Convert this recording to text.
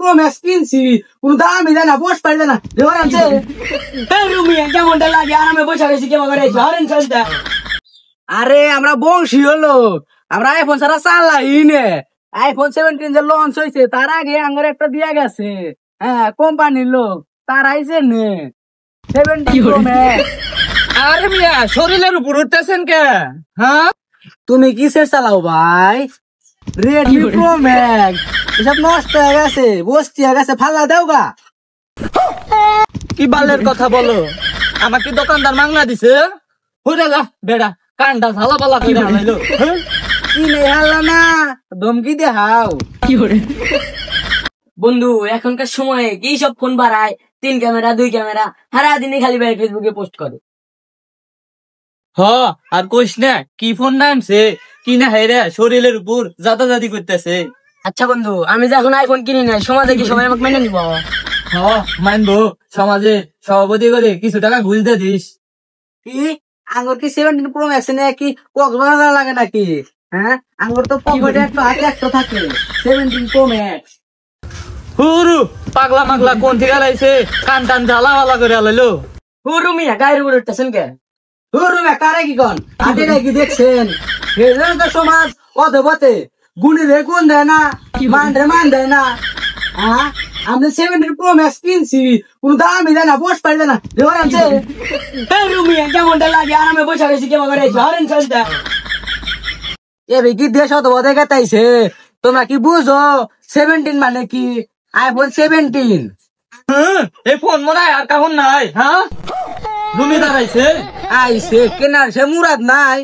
Pro max কিনছি কোন দামই দেয় না বস পাই না এবার আছে রুমিয়া কেমনটা লাগে আরামে বসে গেছি কেমন করে হরেন চলতে আরে আমরা বংশীয় লোক আমরা আইফোন ছাড়া চালাই নে আইফোন 17 যে লঞ্চ হয়েছে তার আগে আঙ্গর একটা দিয়া গেছে হ্যাঁ কোম্পানির লোক তার আইছে নে 17 প্রো ম্যাক্স। আরে মিয়া শরীরের উপর উঠতেছেন কে হ্যাঁ তুমি কিসের চালাও ভাই রেডমি প্রো ম্যাক্স এসব নষ্ট হয়ে গেছে বস্তি হয়ে গেছে ফালা দাও গা কি বালের কথা বলো আমাকে দোকানদার মাংলা দিছে হইরা যা বেড়া কানটা ঝালা পালা করে হালাইলো কি নেই হাল্লা না ধমকি দে হাও কি করে বন্ধু এখনকার সময়ে কি সব ফোন বাড়ায় 3 ক্যামেরা 2 ক্যামেরা সারা দিনে খালি ভাই ফেসবুকে পোস্ট করে হ আর কইস না কি ফোন নামছে কি না হেরে শরীরের উপর জাতাজাতি করতেছে। আচ্ছা বন্ধু আমি যে এখন আইফোন কিনি নাই সমাজে কি সবাই আমাকে মেনে নিব? হ মানবো সমাজে সভাপতি করে কিছু টাকা ঘুষ দিয়ে দিস। কি আঙ্গুর কি 17 প্রো ম্যাক্স নে কি কক্সবাজার লাগে নাকি হ্যাঁ আঙ্গুর তো পকেটে একটা হাতে 100 থাকে 17 প্রো ম্যাক্স হুরু পাগলা মাগলা কোন থেকে লাইছে কান টান ঝালা ওয়ালা করে আলাইলো হুরু মিয়া গায়ের উপর উঠতেছেন কে হুরু মিয়া কারে কি কোন আগে কি দেখছেন এজন তো সমাজ অধবতে গুণী রে গুণ দেয় না মান দেয় না হ্যাঁ আমি 17 প্রো ম্যাক্স কিনছি কোন দামই দেয় না বস পাই না এবার আছে রুমিয়া কেমনটা লাগে আরামে বসে গেছি কেমন করে হরেন চলতে এবে কি দেশ অধবতে গেতাইছে তোমরা কি বুঝো 17 মানে কি আইফোন 17 এই ফোন মনে হয় আর কাহন নাই হ্যাঁ রুমি দাঁড়াইছে আইছে কেনার সে মুরাদ নাই